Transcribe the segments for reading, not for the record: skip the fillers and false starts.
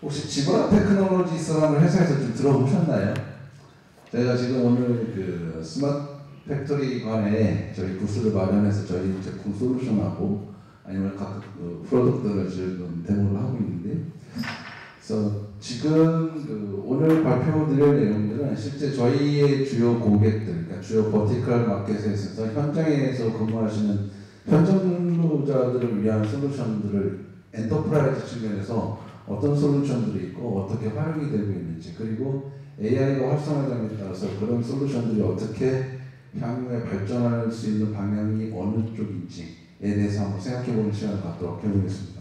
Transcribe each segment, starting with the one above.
혹시 지브라 테크놀로지스라는 회사에서 좀 들어보셨나요? 제가 지금 오늘 그 스마트 팩토리 관에 저희 부스를 마련해서 저희 제품 솔루션하고 아니면 각 그 프로덕트를 지금 데모를 하고 있는데, 그래서 지금 그 오늘 발표드릴 내용들은 실제 저희의 주요 고객들, 그러니까 주요 버티컬 마켓에 있어서 현장에서 근무하시는 현장 근로자들을 위한 솔루션들을 엔터프라이즈 측면에서 어떤 솔루션들이 있고 어떻게 활용이 되고 있는지, 그리고 AI가 활성화됨에 따라서 그런 솔루션들이 어떻게 향후에 발전할 수 있는 방향이 어느 쪽인지에 대해서 한번 생각해보는 시간을 갖도록 해보겠습니다.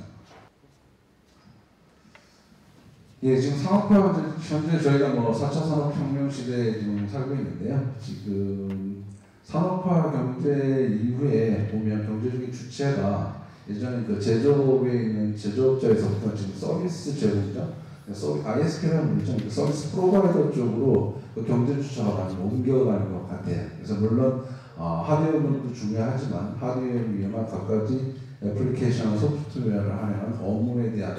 예, 지금 산업화, 현재 저희가 4차 산업혁명 시대에 지금 살고 있는데요. 지금 산업화 경제 이후에 보면 경제적인 주체가 예전에 그 제조업에 있는 제조업자에서부터 지금 서비스 제공자, ISP라는 부르죠. 그 서비스 프로바이더 쪽으로 그 경제 주체가 많이 옮겨가는 것 같아요. 그래서 물론 하드웨어 부분도 중요하지만 하드웨어를 위한 각가지 애플리케이션, 소프트웨어를 하는 업무에 대한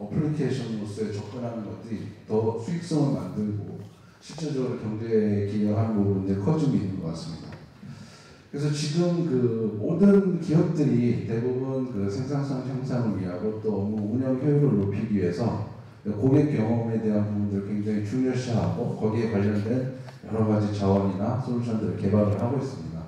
어플리케이션으로서의 접근하는 것들이 더 수익성을 만들고 실질적으로 경제에 기여하는 부분들이 커지고 있는 것 같습니다. 그래서 지금 그 모든 기업들이 대부분 그 생산성 향상을 위하고 또 업무 운영 효율을 높이기 위해서 고객 경험에 대한 부분들을 굉장히 중요시하고 거기에 관련된 여러 가지 자원이나 솔루션들을 개발을 하고 있습니다.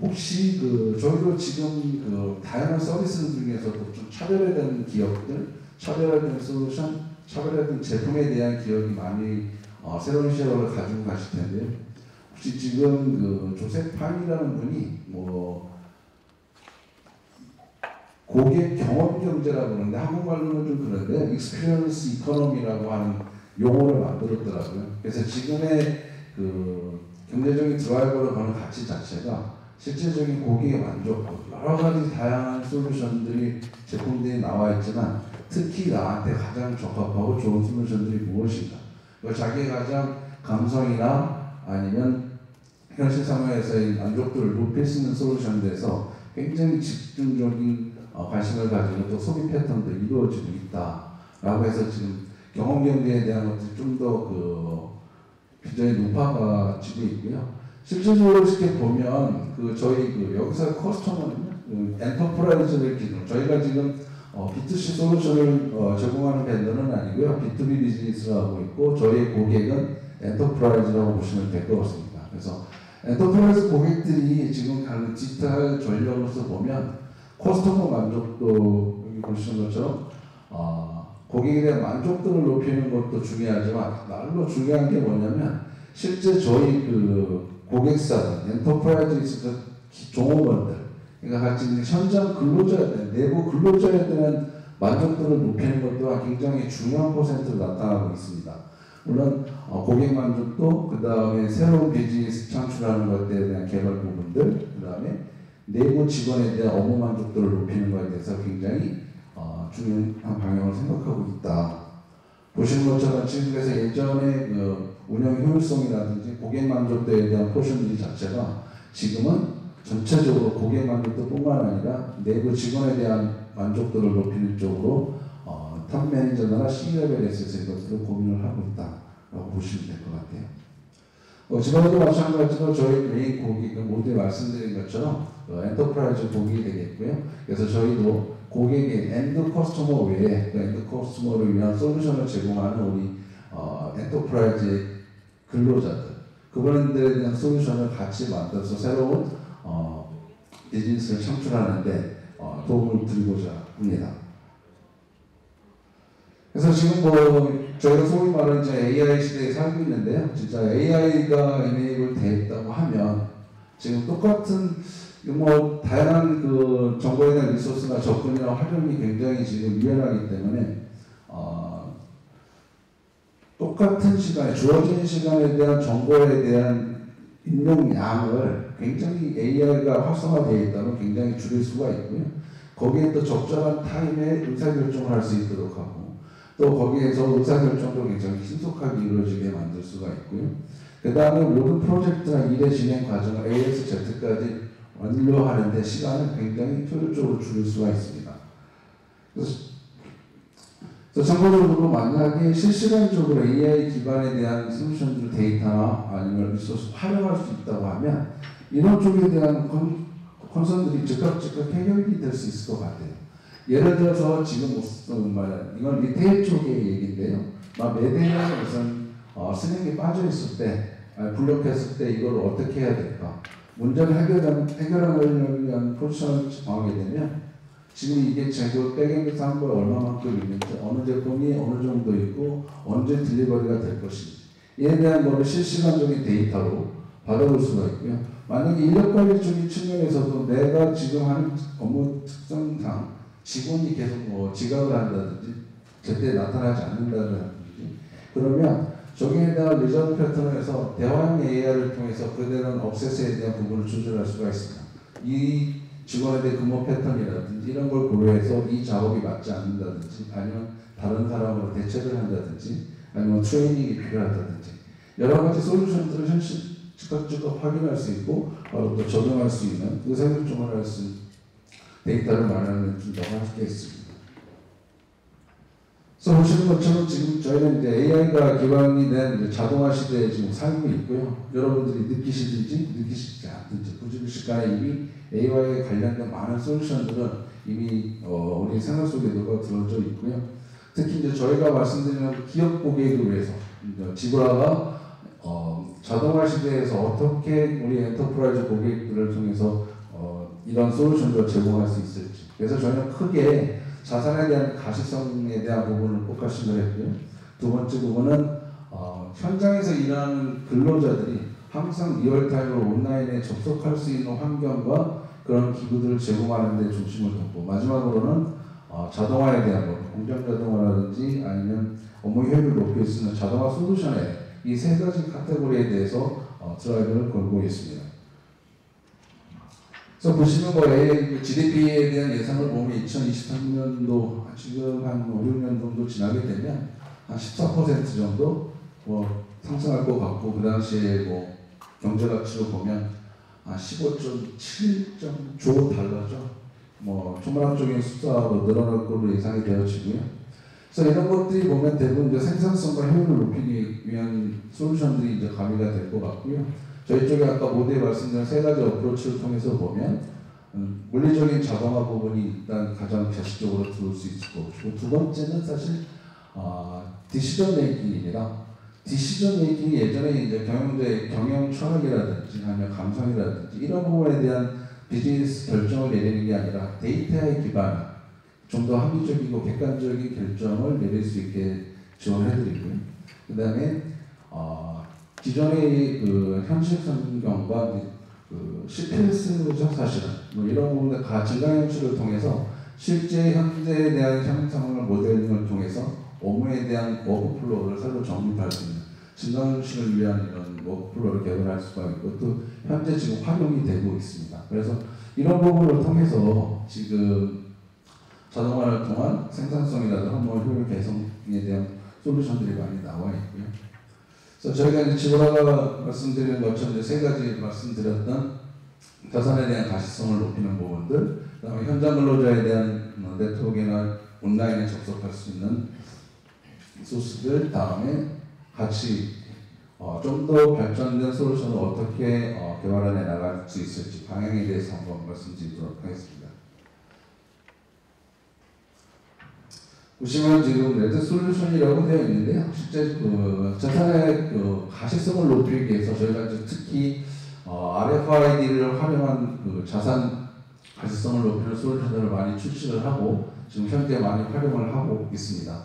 혹시 그 저희도 지금 그 다양한 서비스 중에서도 좀 차별화된 기업들, 차별화된 솔루션, 차별화된 제품에 대한 기업이 많이 새로운 시각을 가지고 가실 텐데요. 혹시 지금 그 조셉 판이라는 분이 고객 경험 경제라고 그러는데 한국말로는 좀 그런데 익스피리언스 이코노미라고 하는 용어를 만들었더라고요. 그래서 지금의 그 경제적인 드라이버로 보는 가치 자체가 실질적인 고객의 만족도, 여러 가지 다양한 솔루션들이 제품들이 나와 있지만 특히 나한테 가장 적합하고 좋은 솔루션들이 무엇인가, 자기의 가장 감성이나 아니면 현실 상황에서의 만족도를 높일 수 있는 솔루션에 대해서 굉장히 집중적인 관심을 가지고 또 소비 패턴도 이루어지고 있다라고 해서 지금 경험 경제에 대한 것들이 좀 더 굉장히 높아지고 있고요. 실질적으로 이렇게 보면 저희 여기서 커스터머는 엔터프라이즈를 기준, 저희가 지금 B2C 솔루션을 제공하는 벤더는 아니고요. B2B 비즈니스를 하고 있고 저희의 고객은 엔터프라이즈라고 보시면 될 것 같습니다. 그래서 엔터프라이즈 고객들이 지금 가는 디지털 전략으로서 보면 커스터머 만족도, 여기 보시는 것처럼 고객에 대한 만족도를 높이는 것도 중요하지만 날로 중요한 게 뭐냐면 실제 저희 고객사들, 엔터프라이즈에서 종업원들, 그러니까 같이 현장 근로자들, 내부 근로자에 대한 만족도를 높이는 것 또한 굉장히 중요한 퍼센트로 나타나고 있습니다. 물론 고객 만족도, 그 다음에 새로운 비즈니스 창출하는 것에 대한 개발 부분들, 그 다음에 내부 직원에 대한 업무 만족도를 높이는 것에 대해서 굉장히 중요한 방향을 생각하고 있다. 보시는 것처럼 지금 그래서 예전에 운영 효율성이라든지 고객 만족도에 대한 포션들이 자체가 지금은 전체적으로 고객 만족도뿐만 아니라 내부 직원에 대한 만족도를 높이는 쪽으로 탑 매니저나 C레벨에서 이것들을 고민을 하고 있다라고 보시면 될 것 같아요. 지금도 마찬가지로 저희 메인 고객은 모두 말씀드린 것처럼 엔터프라이즈 고객이 되겠고요. 그래서 저희도 고객의 엔드 커스터머 외에 엔드 커스터머를 위한 솔루션을 제공하는 우리 엔터프라이즈의 근로자들, 그분들에 대한 솔루션을 같이 만들어서 새로운 비즈니스를 창출하는데 도움을 드리고자 합니다. 그래서 지금 저희가 소위 말하는 AI 시대에 살고 있는데요. 진짜 AI가 이네이블 되어 있다고 하면 지금 똑같은 다양한 정보에 대한 리소스나 접근이나 활용이 굉장히 지금 유연하기 때문에 똑같은 시간에, 주어진 시간에 대한 정보에 대한 입력량을 굉장히 AI가 활성화되어 있다면 굉장히 줄일 수가 있고요. 거기에 또 적절한 타임에 의사결정을 할 수 있도록 하고 또 거기에서 의사결정도 굉장히 신속하게 이루어지게 만들 수가 있고요. 그 다음에 모든 프로젝트나 일의 진행 과정을 A에서 Z까지 완료하는데 시간을 굉장히 효율적으로 줄일 수가 있습니다. 그래서 그래서 참고적으로 만약에 실시간적으로 AI 기반에 대한 솔루션들 데이터나 아니면 리소스 활용할 수 있다고 하면 이런 쪽에 대한 컨선들이 즉각 해결이 될 수 있을 것 같아요. 예를 들어서 지금 이건 리테일 쪽의 얘기인데요. 매대에 무슨 스낵이 빠져 있을 때, 블록했을 때 이걸 어떻게 해야 될까? 문제를 해결하려고 위한 포지션을 정하게 되면 지금 이게 재고 백엔드 상부에 얼마만큼 있는지, 어느 제품이 어느 정도 있고 언제 딜리버리가 될 것인지 이에 대한 거를 실시간적인 데이터로 받아볼 수가 있고요. 만약에 인력관리적인 측면에서도 내가 지금 하는 업무 특성상 직원이 계속 지각을 한다든지 제때 나타나지 않는다든지 그러면 저기에 대한 리저브 패턴에서 대화형 AI를 통해서 그대로 억세스에 대한 부분을 조절할 수가 있습니다. 이 직원에 대한 근무 패턴이라든지 이런 걸 고려해서 이 작업이 맞지 않는다든지 아니면 다른 사람으로 대체를 한다든지 아니면 트레이닝이 필요하다든지 여러 가지 솔루션들을 현실 즉각 확인할 수 있고 바로 또 적용할 수 있는 의사결정을 할 수 있는 데이터를 마련해 준다고 할 수 있습니다. 그래서 보시는 것처럼 지금 저희는 이제 AI가 기반이 된 자동화 시대에 지금 살고 있고요. 여러분들이 느끼시든지 느끼시지 않든지 부지불식간에 이미 AI에 관련된 많은 솔루션들은 이미 우리 생활 속에 들어져 있고요. 특히 이제 저희가 말씀드리는 기업 고객을 위해서 지브라가 자동화 시대에서 어떻게 우리 엔터프라이즈 고객들을 통해서 이런 솔루션을 제공할 수 있을지. 그래서 저희는 크게 자산에 대한 가시성에 대한 부분을 포커싱을 했고요. 두 번째 부분은 현장에서 일하는 근로자들이 항상 리얼타임으로 온라인에 접속할 수 있는 환경과 그런 기구들을 제공하는 데 중심을 뒀고 마지막으로는 자동화에 대한 것, 공장 자동화라든지 아니면 업무 효율을 높일 수 있는 자동화 솔루션에 이 세 가지 카테고리에 대해서 드라이브를 걸고 있습니다. 그래서 보시면 GDP에 대한 예상을 보면 2023년도 지금 한 5, 6년 정도 지나게 되면 한 14% 정도 상승할 것 같고 그 당시에 경제 가치로 보면 한 15.7조 달러죠. 천문학적인 숫자로 늘어날 걸로 예상이 되어지고요. 그래서 이런 것들이 보면 대부분 이제 생산성과 효율을 높이기 위한 솔루션들이 이제 가미가 될 것 같고요. 저희 쪽에 아까 모두에 말씀드린 세 가지 어프로치를 통해서 보면 물리적인 자동화 부분이 일단 가장 자체적으로 들어올 수 있을 것이고 두 번째는 사실 디시전 메이킹입니다. 디시전 메이킹이 예전에 이제 경영 철학이라든지 아니면 감성이라든지 이런 부분에 대한 비즈니스 결정을 내리는 게 아니라 데이터에 기반한 좀 더 합리적이고 객관적인 결정을 내릴 수 있게 지원해드리고요. 그 다음에 기존의 현실 성경과 CPS죠 사실은 이런 부분들 증강현실을 통해서 실제 현재에 대한 형상을 모델링을 통해서 업무에 대한 워크플로우를 새로 정립할 수 있는 증강현실을 위한 이런 워크플로우를 개발할 수가 있고 또 현재 지금 활용이 되고 있습니다. 그래서 이런 부분을 통해서 지금 자동화를 통한 생산성이라든가 업무 효율 개선에 대한 솔루션들이 많이 나와 있고요. 그래서 저희가 이제 지브라가 말씀드리는 것처럼 세 가지 말씀드렸던 자산에 대한 가시성을 높이는 부분들, 그다음에 현장 근로자에 대한 네트워크나 온라인에 접속할 수 있는 소스들, 다음에 같이 좀 더 발전된 솔루션을 어떻게 개발해 나갈 수 있을지 방향에 대해서 한번 말씀드리도록 하겠습니다. 보시면 지금 레드 솔루션이라고 되어 있는데요. 실제 자산의 가시성을 높이기 위해서 저희가 특히 RFID를 활용한 자산 가시성을 높이는 솔루션들을 많이 출시를 하고 지금 현재 많이 활용을 하고 있습니다.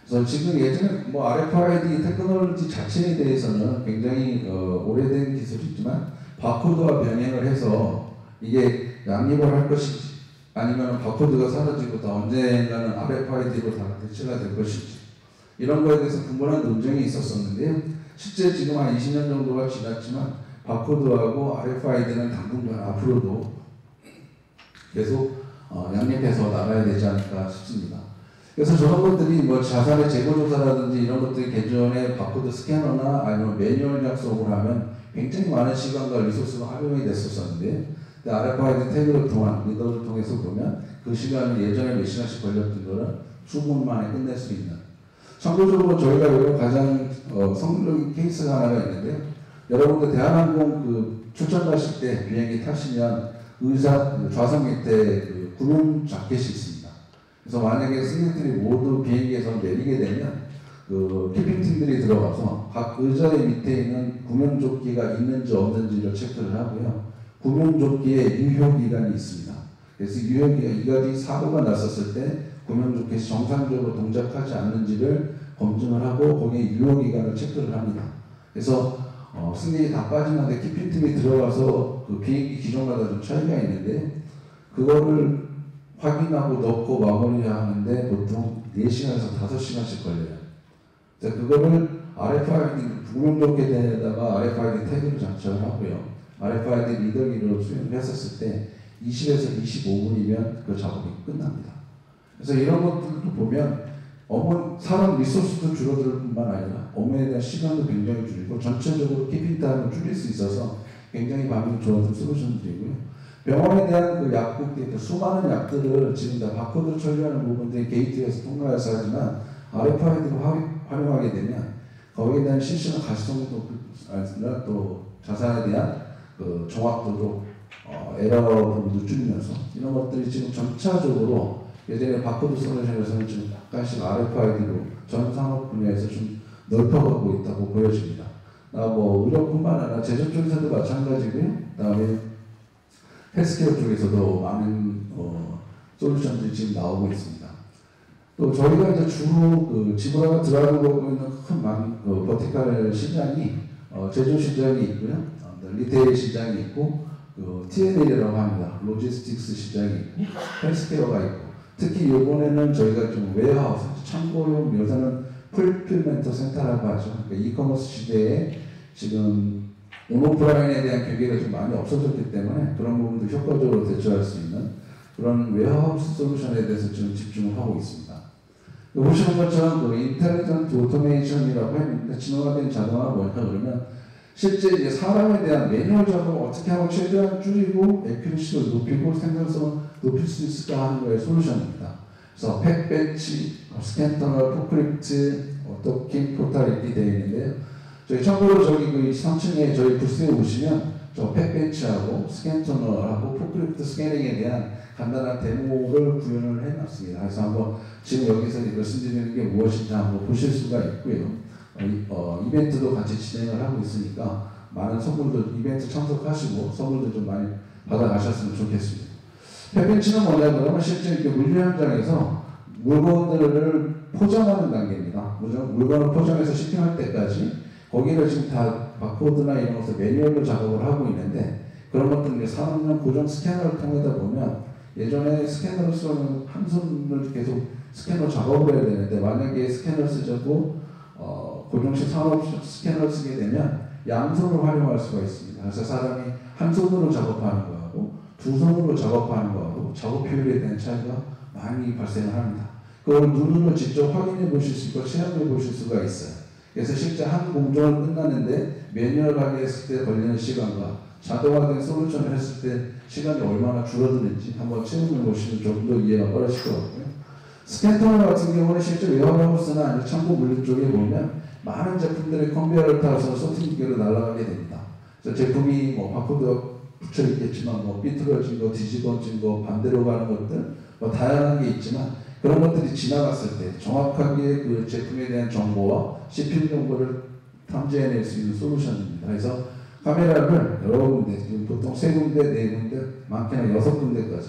그래서 지금 예전에 RFID 테크놀로지 자체에 대해서는 굉장히 오래된 기술이지만 바코드와 병행을 해서 이게 양립을 할 것인지 아니면 바코드가 사라지고 다 언젠가는 RFID로 다 대체가 될 것인지 이런 거에 대해서 분분한 논쟁이 있었었는데요. 실제 지금 한 20년 정도가 지났지만 바코드하고 RFID는 당분간 앞으로도 계속 양립해서 나가야 되지 않을까 싶습니다. 그래서 저런 것들이 자산의 재고조사라든지 이런 것들이 기존의 바코드 스캐너나 아니면 매뉴얼 작성을 하면 굉장히 많은 시간과 리소스가 활용이 됐었는데 RFID 태그를 통한 리더를 통해서 보면 그 시간이 예전에 몇 시간씩 걸렸던 거는 수분 만에 끝낼 수 있는. 참고적으로 저희가 이거 가장 성공적인 케이스가 하나가 있는데요. 여러분들 대한항공 그 출장 가실 때 비행기 타시면 좌석 밑에 그 구명 자켓이 있습니다. 그래서 만약에 승객들이 모두 비행기에서 내리게 되면 그 키핑팀들이 들어가서 각 의자의 밑에 있는 구명조끼가 있는지 없는지를 체크를 하고요. 구명조끼에 유효기간이 있습니다. 그래서 유효기간, 이가지 사고가 났었을 때 구명조끼이 정상적으로 동작하지 않는지를 검증을 하고 거기에 유효기간을 체크를 합니다. 그래서 승객이 다 빠지는데 키핑팀이 들어가서 그 비행기 기종마다 좀 차이가 있는데 그거를 확인하고 넣고 마무리하는데 보통 4시간에서 5시간씩 걸려요. 자, 그거를 RFID 구명조끼에다가 RFID 태그를 장착을 하고요. RFID 리더기로 수행을 했었을 때 20에서 25분이면 그 작업이 끝납니다. 그래서 이런 것들도 보면 사람 리소스도 줄어들 뿐만 아니라 업무에 대한 시간도 굉장히 줄이고 전체적으로 키핑타임을 줄일 수 있어서 굉장히 반응이 좋았던 솔루션들이고요. 병원에 대한 그 약국 데이터, 수많은 약들을 지금 다 바코드 처리하는 부분들이 게이트에서 통과해서 하지만 RFID를 활용하게 되면 거기에 대한 실시간 가시성도 아니라 또 자산에 대한 그 정확도도 에러 부분도 줄이면서 이런 것들이 지금 점차적으로 예전에 바코드 솔루션에서는 지금 약간씩 RFID로 전 산업 분야에서 좀 넓혀가고 있다고 보여집니다. 뭐 의료뿐만 아니라 제조 쪽에서도 마찬가지고요. 그다음에 헬스케어 쪽에서도 많은 솔루션들이 지금 나오고 있습니다. 또 저희가 이제 주로 그 지브라가 들어가고 있는 큰 버티컬 시장이 제조 시장이 있고요, 리테일 시장이 있고, 그 T&L이라고 합니다. 로지스틱스 시장이 있고, 헬스케어가 있고, 특히 이번에는 저희가 좀 웨어하우스, 참고용 요새는 풀필멘트 센터라고 하죠. 그러니까 이커머스 시대에 지금 온오프라인에 대한 경계가 좀 많이 없어졌기 때문에 그런 부분도 효과적으로 대처할 수 있는 그런 웨어하우스 솔루션에 대해서 지금 집중을 하고 있습니다. 보시는 것처럼 그 인텔리전트 오토메이션이라고 했는데 진화된 자동화가 뭐냐 그러면 실제 이제 사람에 대한 매뉴얼 작업을 어떻게 하면 최대한 줄이고 에큐리시를 높이고 생산성을 높일 수 있을까 하는 거의 솔루션입니다. 그래서 팩 배치, 스캔 터널, 포크리프트, 도킹 포탈 이렇게 되어 있는데요. 저희 참고로 저기 그 3층에 저희 부스에 오시면 저 팩 배치하고 스캔 터널하고 포크리프트 스캐닝에 대한 간단한 데모를 구현을 해놨습니다. 그래서 한번 지금 여기서 말씀드리는 게 무엇인지 한번 보실 수가 있고요. 이벤트도 같이 진행을 하고 있으니까 많은 선물도 이벤트 참석하시고 선물도 좀 많이 받아가셨으면 좋겠습니다. 팩배치는 뭐냐 그러면 실제 이렇게 물류 현장에서 물건들을 포장하는 단계입니다. 물건을 포장해서 shipping할 때까지 거기를 지금 다 바코드나 이런 것을 매뉴얼로 작업을 하고 있는데 그런 것들을 산업용 고정 스캐너를 통하다 보면 예전에 스캐너를 쓰면 한 손을 계속 스캐너 작업을 해야 되는데 만약에 스캐너를 쓰자고 고정식 산업식 스캐너를 쓰게 되면 양손을 활용할 수가 있습니다. 그래서 사람이 한 손으로 작업하는 거하고 두 손으로 작업하는 거하고 작업 효율에 대한 차이가 많이 발생을 합니다. 그걸 눈으로 직접 확인해 보실 수 있고 체험해 보실 수가 있어요. 그래서 실제 한 공정을 끝났는데 매뉴얼하게 했을 때 걸리는 시간과 자동화된 솔루션을 했을 때 시간이 얼마나 줄어드는지 한번 체험해 보시면 좀 더 이해가 빠르실 것 같고요. 스캔터널 같은 경우는 실제 웨어하우스나 아니면 창고 물류 쪽에 보면 많은 제품들이 컨베이어를 타서 소팅기로 날아가게 됩니다. 그래서 제품이 뭐 바코드가 붙여 있겠지만 뭐 삐뚤어진 거, 뒤집어진 거, 반대로 가는 것들 뭐 다양한 게 있지만 그런 것들이 지나갔을 때 정확하게 그 제품에 대한 정보와 CPU 정보를 탐지해낼 수 있는 솔루션입니다. 그래서 카메라를 여러 군데, 지금 보통 3군데, 4군데, 많게는 6군데까지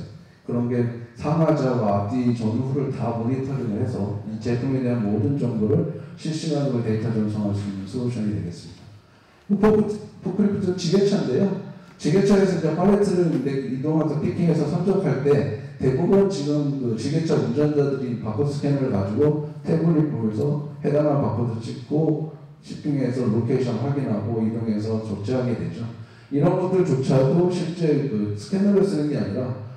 그런 게 상하좌와 앞뒤 전후를 다 모니터링을 해서 이 제품에 대한 모든 정보를 실시간으로 데이터 전송할 수 있는 솔루션이 되겠습니다. 포크리프트 지게차인데요. 지게차에서 이제 팔레트를 이동해서 피킹해서 선적할 때 대부분 지금 그 지게차 운전자들이 바코드 스캐너를 가지고 태블릿 보면서 해당한 바코드 찍고 shipping해서 로케이션 확인하고 이동해서 조치하게 되죠. 이런 것들조차도 실제 그 스캐너를 쓰는 게 아니라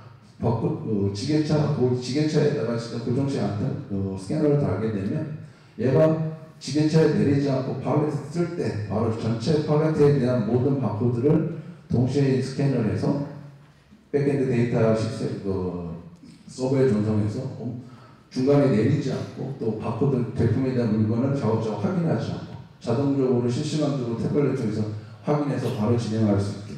지게차에다가 진짜 고정식 안튼 그 스캐너를 달게 되면 얘가 지게차에 내리지 않고 팔레트 쓸 때 바로 전체 팔레트에 대한 모든 바코드를 동시에 스캔을 해서 백엔드 데이터 서버에 전송해서 중간에 내리지 않고 또 바코드 제품에 대한 물건을 작업자가 확인하지 않고 자동적으로 실시간으로 태블릿 쪽에서 확인해서 바로 진행할 수 있게.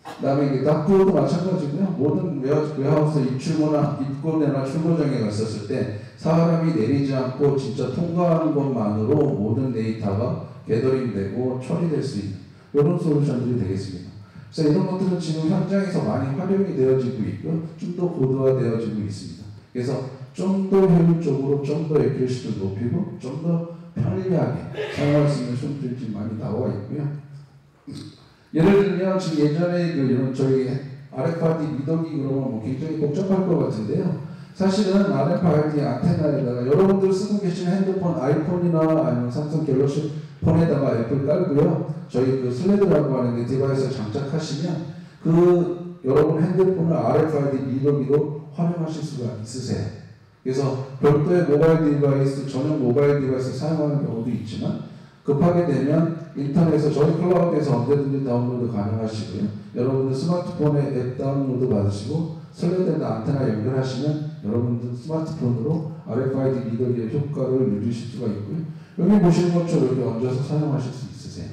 그 다음에 이게 납부도 마찬가지고요. 모든 웨어하우스 입고내나 출고장에 갔었을 때 사람이 내리지 않고 진짜 통과하는 것만으로 모든 데이터가 게더링되고 처리될 수 있는 이런 솔루션들이 되겠습니다. 그래서 이런 것들은 지금 현장에서 많이 활용이 되어지고 있고 좀 더 고도화되어지고 있습니다. 그래서 좀 더 효율적으로 좀 더 액큐러시를 높이고 좀 더 편리하게 사용할 수 있는 솔루션들이 많이 나와 있고요. 예를 들면 지금 예전에 이런 저희 RFID 미더기 그러면 굉장히 복잡할 것 같은데요. 사실은 RFID 안테나에다가 여러분들 쓰고 계신 핸드폰 아이폰이나 아니면 삼성 갤럭시 폰에다가 앱을 깔고요. 저희 슬레드라고 하는 디바이스를 장착하시면 여러분 핸드폰을 RFID 미더기로 활용하실 수가 있으세요. 그래서 별도의 모바일 디바이스, 전용 모바일 디바이스 사용하는 경우도 있지만 급하게 되면 인터넷에서 저희 클라우드에서 언제든지 다운로드 가능하시고요. 여러분들 스마트폰에 앱 다운로드 받으시고 슬레드나 안테나 연결하시면 여러분들 스마트폰으로 RFID 리더기의 효과를 누리실 수가 있고요. 여기 보시는 것처럼 이렇게 얹어서 사용하실 수 있으세요.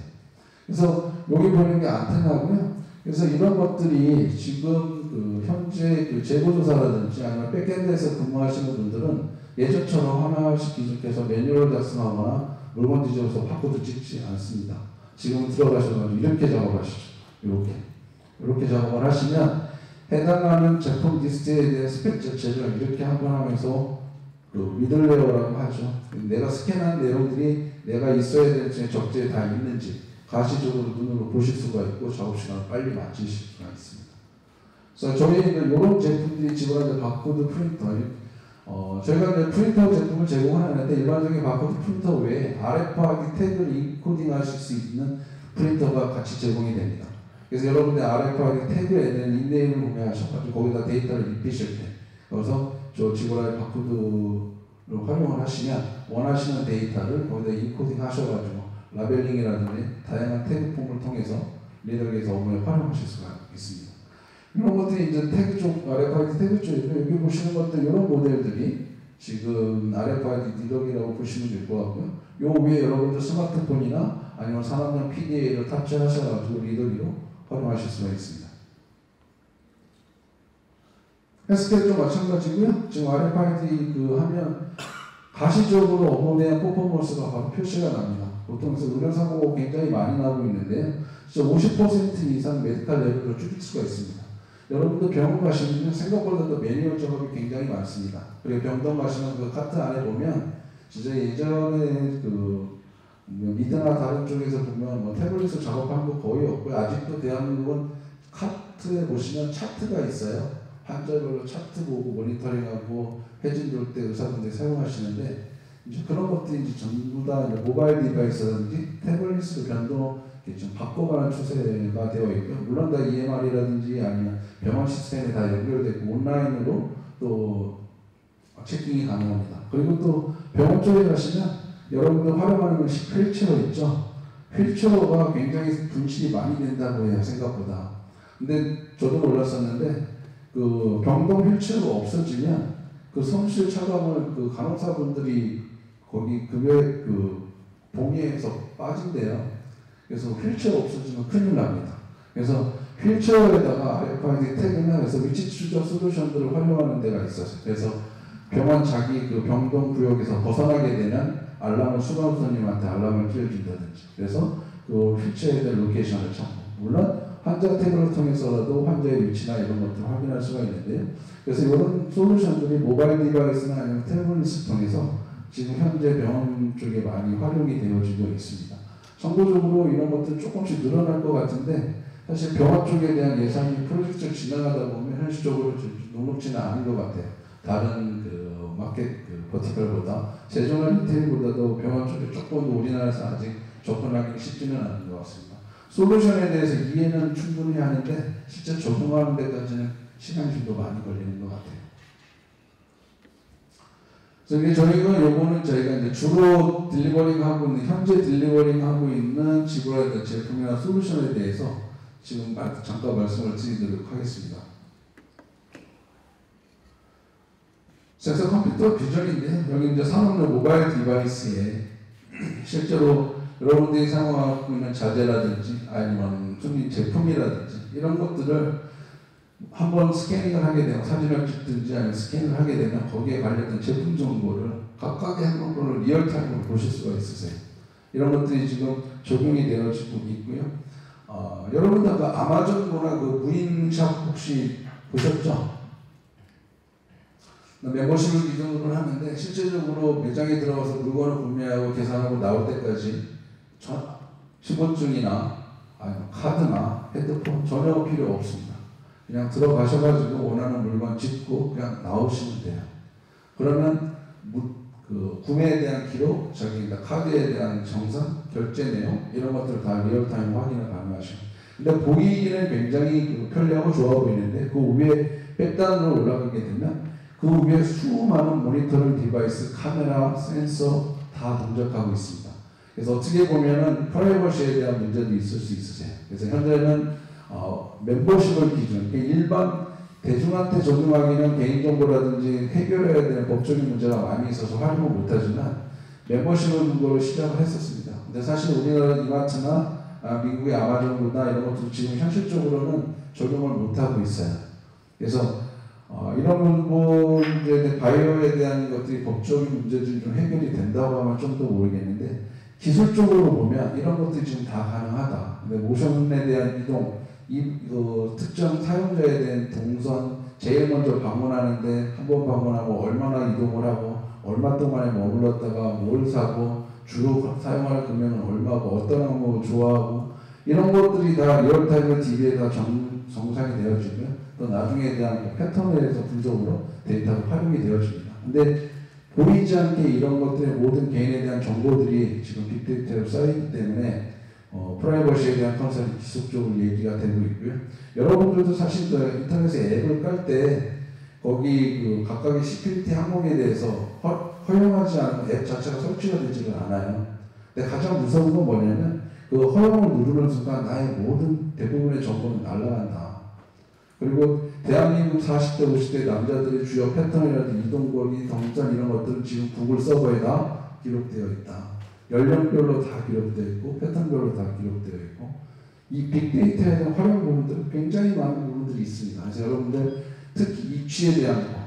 그래서 여기 보이는 게 안테나고요. 그래서 이런 것들이 지금 현재 재고조사라든지 아니면 백엔드에서 근무하시는 분들은 예전처럼 하나씩 기록해서 매뉴얼 작성하거나 물건 뒤져서 바코드 찍지 않습니다. 지금 들어가셔서 이렇게 작업하시죠. 이렇게 작업을 하시면 해당하는 제품 리스트에 대한 스펙 자체를 이렇게 한번 하면서 미들웨어라고 하죠. 내가 스캔한 내용들이 내가 있어야 될 적재에 다 있는지 가시적으로 눈으로 보실 수가 있고 작업 시간을 빨리 마치실 수가 있습니다. 그래서 저희는 이런 제품들이 지원하는 바코드 프린터, 저희가 이제 프린터 제품을 제공하는데 일반적인 바코드 프린터 외에 RFID 태그를 인코딩 하실 수 있는 프린터가 같이 제공이 됩니다. 그래서 여러분들 RFID 태그에 대한 닉네임을 구매하셔가지고 거기다 데이터를 입히실 때 그래서 저 지구라의 바코드를 활용을 하시면 원하시는 데이터를 거기다 인코딩 하셔가지고 라벨링이라든지 다양한 태그 폼을 통해서 리더기에서 업무에 활용하실 수가 있습니다. 이런 것들이 이제 태그 쪽, RFID 태그 쪽이고 여기 보시는 것들 이런 모델들이 지금 RFID 리더기라고 보시면 될 것 같고요. 요 위에 여러분들 스마트폰이나 아니면 산업용 PDA를 탑재하셔가지고 리더기로 활용하실 수가 있습니다. 헬스케어도 마찬가지고요. 지금 RFID 하면 가시적으로 업무에 대한 퍼포먼스가 바로 표시가 납니다. 보통 의료사고 굉장히 많이 나오고 있는데요. 50% 이상 메디컬 레벨로 줄일 수가 있습니다. 여러분들 병원 가시면 생각보다도 매뉴얼 작업이 굉장히 많습니다. 그리고 병동 가시면 그 카트 안에 보면 진짜 예전에 미드나 다른 쪽에서 보면 태블릿으로 작업하는 거 거의 없고요. 아직도 대한민국은 카트에 보시면 차트가 있어요. 환자별로 차트 보고 모니터링하고 회진 돌 때 의사분들이 사용하시는데 이제 그런 것들이 이제 전부 다 이제 모바일 디바이스라든지 태블릿으로 변동 좀 바꿔가는 추세가 되어 있고요. 물론 다 EMR이라든지 아니면 병원 시스템에 다 연결되고 온라인으로 또 체킹이 가능합니다. 그리고 또 병원 쪽에 가시면 여러분들 활용하는 것이 휠체어 있죠. 휠체어가 굉장히 분실이 많이 된다고 해요. 생각보다. 근데 저도 몰랐었는데 병동 휠체어가 없어지면 손실 차감을 간호사분들이 거기 급여 봉의에서 빠진대요. 그래서 휠체어 없어지면 큰일 납니다. 그래서 휠체어에다가 RFID 태그나 해서 위치 추적 솔루션들을 활용하는 데가 있어요. 그래서 병원 자기 병동 구역에서 벗어나게 되면 알람을 수강선생님한테 알람을 띄워준다든지 그래서 휠체어에 대한 로케이션을 찾고 물론 환자 태그를 통해서라도 환자의 위치나 이런 것들을 확인할 수가 있는데요. 그래서 이런 솔루션들이 모바일 디바이스나 아니면 태블릿을 통해서 지금 현재 병원 쪽에 많이 활용이 되어지고 있습니다. 정보적으로 이런 것들 조금씩 늘어날 것 같은데 사실 병원 쪽에 대한 예산이 프로젝트를 진행하다 보면 현실적으로 녹록지는 않은 것 같아요. 다른 마켓 버티컬보다 세종한 리테일보다도 병원 쪽에 조금 우리나라에서 아직 접근하기 쉽지는 않은 것 같습니다. 솔루션에 대해서 이해는 충분히 하는데 실제 적용하는 데까지는 시간이 좀 더 많이 걸리는 것 같아요. 그래서 저희가 요거는 저희가 이제 주로 딜리버링하고 있는 현재 딜리버링하고 있는 지구라든 제품이나 솔루션에 대해서 지금 잠깐 말씀을 드리도록 하겠습니다. 센서 컴퓨터 비전인데요. 여기 이제 산업용 모바일 디바이스에 실제로 여러분들이 사용하고 있는 자재라든지 아니면 손님 제품이라든지 이런 것들을 한번 스캐닝을 하게 되면 사진을 찍든지 아니면 스캔을 하게 되면 거기에 관련된 제품 정보를 각각의 항목으로 리얼타임으로 보실 수가 있으세요. 이런 것들이 지금 적용이 되어지고 있고요. 여러분들 아까 아마존이나 그 무인샵 혹시 보셨죠? 멤버십을 기준으로 하는데 실제적으로 매장에 들어가서 물건을 구매하고 계산하고 나올 때까지 신분증이나 아니면 카드나 핸드폰 전혀 필요 없습니다. 그냥 들어가셔가지고 원하는 물건 찍고 그냥 나오시면 돼요. 그러면 그 구매에 대한 기록, 자기 카드에 대한 정산, 결제 내용 이런 것들을 다 리얼타임 확인을 가능하시고. 근데 보기에는 굉장히 편리하고 좋아 보이는데 그 위에 백단으로 올라가게 되면 그 위에 수많은 모니터링 디바이스, 카메라, 센서 다 동작하고 있습니다. 그래서 어떻게 보면은 프라이버시에 대한 문제도 있을 수 있으세요. 그래서 현재는 멤버십을 기준, 일반 대중한테 적용하기는 개인정보라든지 해결해야 되는 법적인 문제가 많이 있어서 활용을 못하지만 멤버십을 근거로 시작을 했었습니다. 근데 사실 우리나라 이마트나 미국의 아마존이나 이런 것도 지금 현실적으로는 적용을 못하고 있어요. 그래서 이런 부분에 바이오에 대한 것들이 법적인 문제들이 좀 해결이 된다고 하면 좀 더 모르겠는데 기술적으로 보면 이런 것들이 지금 다 가능하다. 근데 모션에 대한 이동, 특정 사용자에 대한 동선, 제일 먼저 방문하는데 한 번 방문하고 얼마나 이동을 하고 얼마 동안에 머물렀다가 뭘 사고 주로 사용할 금액은 얼마고 어떤 항목을 좋아하고 이런 것들이 다 리얼타임으로 DB에다 정상이 되어지고요. 또 나중에 대한 패턴에 대해서 분석으로 데이터가 활용이 되어집니다. 근데 보이지 않게 이런 것들의 모든 개인에 대한 정보들이 지금 빅데이터로 쌓이기 때문에 프라이버시에 대한 컨설이 지속적으로 얘기가 되고 있고요. 여러분들도 사실 인터넷에 앱을 깔 때 거기 각각의 시큐리티 항목에 대해서 허용하지 않은 앱 자체가 설치가 되지는 않아요. 근데 가장 무서운 건 뭐냐면 그 허용을 누르는 순간 나의 모든 대부분의 정보는 날아간다. 그리고 대한민국 40대, 50대 남자들의 주요 패턴이라든지 이동거리, 동선 이런 것들은 지금 구글 서버에 다 기록되어 있다. 연령별로 다 기록되어 있고 패턴별로 다 기록되어 있고 이 빅데이터에 대한 활용 부분들은 굉장히 많은 부분들이 있습니다. 그래서 여러분들 특히 입시에 대한 거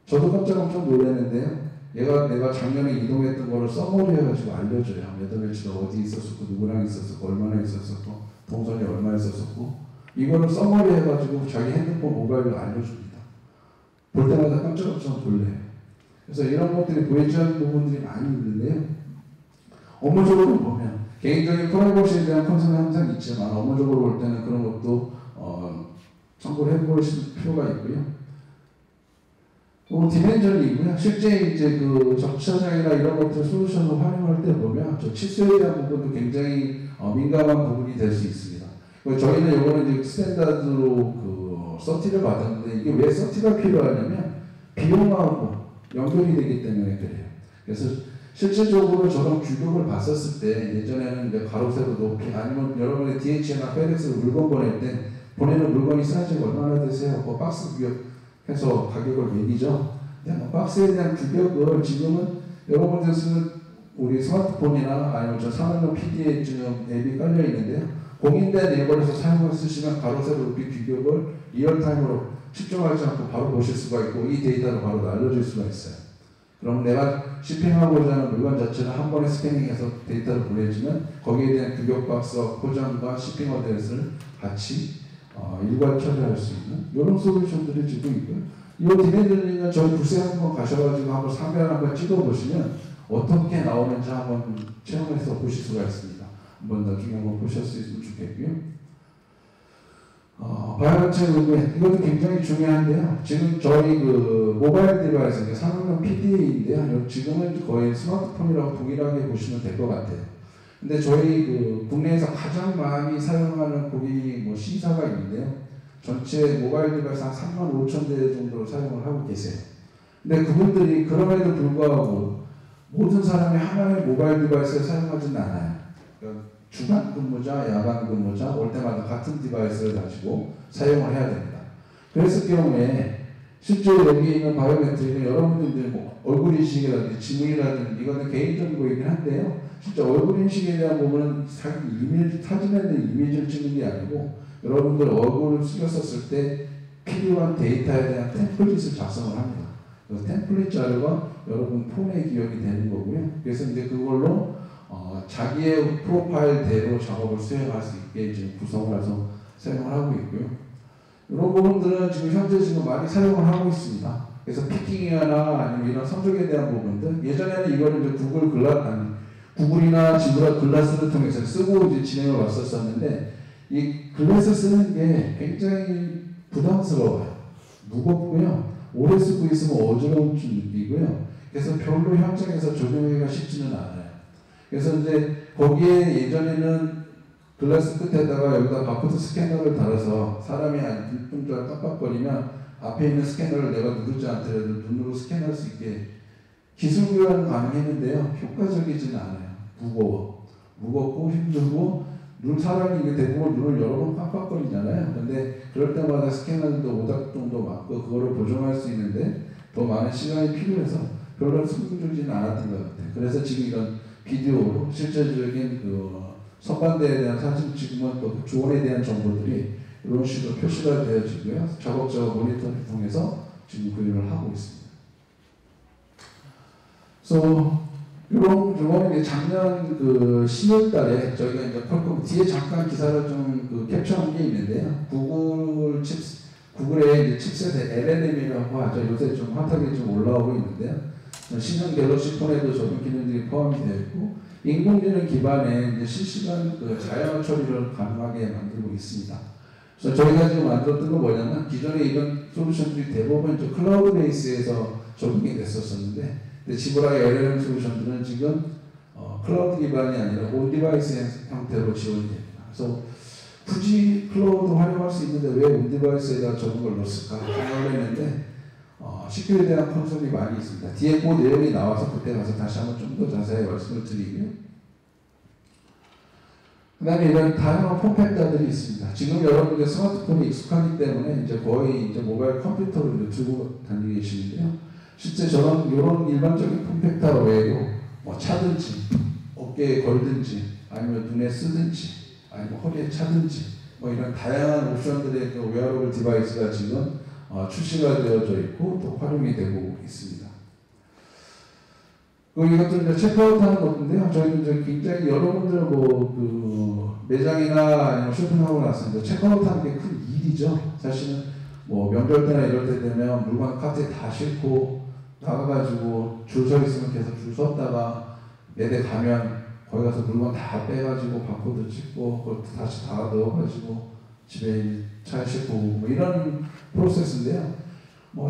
저도 깜짝 놀랐는데요. 내가 작년에 이동했던 거를 써머리 해가지고 알려줘요. 몇 월 며칠 어디 있었었고 누구랑 있었었고 얼마나 있었었고 동선이 얼마 있었었고 이거를 써머리 해가지고 자기 핸드폰 모바일로 알려줍니다. 볼 때마다 깜짝 놀래요. 그래서 이런 것들이 보이지 않는 부분들이 많이 있는데요. 업무적으로 보면 개인적인 프라이버시에 대한 컨설은 항상 있지만 업무적으로 볼 때는 그런 것도 참고를 해보실 필요가 있고요. 디멘전이고요. 실제 이제 적차장이나 이런 것들 솔루션을 활용할 때 보면 저 치수에 대한 부분도 굉장히 민감한 부분이 될 수 있습니다. 저희는 이거는 이제 스탠다드로 서티를 받았는데 이게 왜 서티가 필요하냐면 비용하고 연결이 되기 때문에 그래요. 그래서 실질적으로 저런 규격을 봤었을 때 예전에는 이제 가로 세로 높이 아니면 여러분의 DHL이나 페덱스로 물건 보낼 때 보내는 물건이 사이즈가 얼마나 되세요? 그 박스 규격해서 가격을 매기죠. 박스에 대한 규격을 지금은 여러분들 쓰는 우리 스마트폰이나 아니면 저 산업용 PD에 지금 앱이 깔려 있는데요. 공인된 앱에서 사용을 쓰시면 가로 세로 높이 규격을 리얼타임으로 측정하지 않고 바로 보실 수가 있고 이 데이터를 바로 날려줄 수가 있어요. 그럼 내가 shipping하고자 하는 물건 자체를 한 번에 스캐닝해서 데이터를 보내주면 거기에 대한 규격 박스와 포장과 shipping 어드레스를 같이 일괄 처리할 수 있는 이런 솔루션들이 지금 있고요. 이 디멘전은 저희 부스에 한번 가셔가지고 한번 상별 한번 찍어보시면 어떻게 나오는지 한번 체험해서 보실 수가 있습니다. 한번 나중에 한번 보셨으면 좋겠고요. 바이오체 의뢰 이것도 굉장히 중요한데요. 지금 저희 모바일 디바이스 산업용 PDA인데요. 지금은 거의 스마트폰이라고 동일하게 보시면 될 것 같아요. 근데 저희 국내에서 가장 많이 사용하는 고객이 C사가 있는데요. 전체 모바일 디바이스 한 35,000대 정도로 사용을 하고 계세요. 근데 그분들이 그럼에도 불구하고 모든 사람이 하나의 모바일 디바이스를 사용하지는 않아요. 주간 근무자, 야간 근무자 올 때마다 같은 디바이스를 가지고 사용을 해야 됩니다. 그랬을 경우에 실제로 여기 있는 바이오메트리는 여러분들 뭐 얼굴 인식이라든지 지문이라든지 이거는 개인정보이긴 한데요. 진짜 얼굴 인식에 대한 부분은 사진에 있는 이미지를 찍는 게 아니고 여러분들 얼굴을 찍었었을 때 필요한 데이터에 대한 템플릿을 작성을 합니다. 그래서 템플릿 자료가 여러분 폰에 기억이 되는 거고요. 그래서 이제 그걸로 자기의 프로파일대로 작업을 수행할 수 있게 지금 구성을 해서 사용을 하고 있고요. 이런 부분들은 지금 현재 많이 사용을 하고 있습니다. 그래서 피킹이나 아니면 이런 성적에 대한 부분들, 예전에는 이거를 이제 구글이나 지브라 글라스를 통해서 쓰고 이제 진행을 왔었었는데, 이 글라스 쓰는 게 굉장히 부담스러워요. 무겁고요. 오래 쓰고 있으면 어지러움 좀 느끼고요. 그래서 별로 현장에서 적용하기가 쉽지는 않아요. 그래서 이제 거기에 예전에는 글라스 끝에다가 여기다 바코드 스캐너를 달아서 사람이 한 1분 동안 깜빡거리면 앞에 있는 스캐너를 내가 누르지 않더라도 눈으로 스캔할 수 있게 기술 구현은 가능했는데요. 효과적이지는 않아요. 무겁고 힘들고 사람이 대부분 눈을 여러 번 깜빡거리잖아요. 근데 그럴 때마다 스캐너도 오작동도 맞고 그거를 보정할 수 있는데 더 많은 시간이 필요해서 별로 성공적이지는 않았던 것 같아요. 그래서 지금 이런 비디오로 실제적인 선반대에 대한 사진 찍으면 또 조언에 대한 정보들이 이런 식으로 표시가 되어지고요. 작업자 모니터를 통해서 지금 구현을 하고 있습니다. 그래서 이번 작년 10월달에 저희가 이제 퀄컴 뒤에 잠깐 기사를 좀 캡처한 게 있는데요. 구글의 이제 칩셋 LLM이라고 하죠. 요새 좀 핫하게 좀 올라오고 있는데요. 신형 갤럭시 폰에도 적용 기능들이 포함이 되어 있고 인공지능 기반의 이제 실시간 자연어 처리를 가능하게 만들고 있습니다. 그래서 저희가 지금 만들었던 건 뭐냐면 기존에 이런 솔루션들이 대부분 이제 클라우드 베이스에서 적용이 됐었는데 지브라의 LLM 솔루션들은 지금 클라우드 기반이 아니라 온 디바이스 형태로 지원이 됩니다. 그래서 굳이 클라우드 활용할 수 있는데 왜 온 디바이스에다 저런 걸 넣었을까 생각을 했는데 CPU에 대한 컨설이 많이 있습니다. 뒤에 그 내용이 나와서 그때 가서 다시 한번 좀 더 자세히 말씀을 드리고요. 그 다음에 이런 다양한 폼팩터들이 있습니다. 지금 여러분들 스마트폰이 익숙하기 때문에 이제 거의 이제 모바일 컴퓨터를 들고 다니고 계시는데요. 실제 이런 일반적인 폼팩터 외에도 뭐 차든지 어깨에 걸든지 아니면 눈에 쓰든지 아니면 허리에 차든지 뭐 이런 다양한 옵션들의 웨어러블 디바이스가 지금 출시가 되어져 있고 또 활용이 되고 있습니다. 이것도 이제 체크아웃하는 건데요. 저희는 이제 굉장히 여러분들 매장이나 아니면 쇼핑하고 나서 이제 체크아웃하는 게 큰 일이죠. 사실은 명절 때나 이럴 때 되면 물건 카트에 다 싣고 나가가지고 줄 서 있으면 계속 줄 섰다가 매대 가면 거기 가서 물건 다 빼가지고 바코드 찍고 그것도 다시 다 넣어가지고 집에 차에 싣고 이런 프로세스인데요.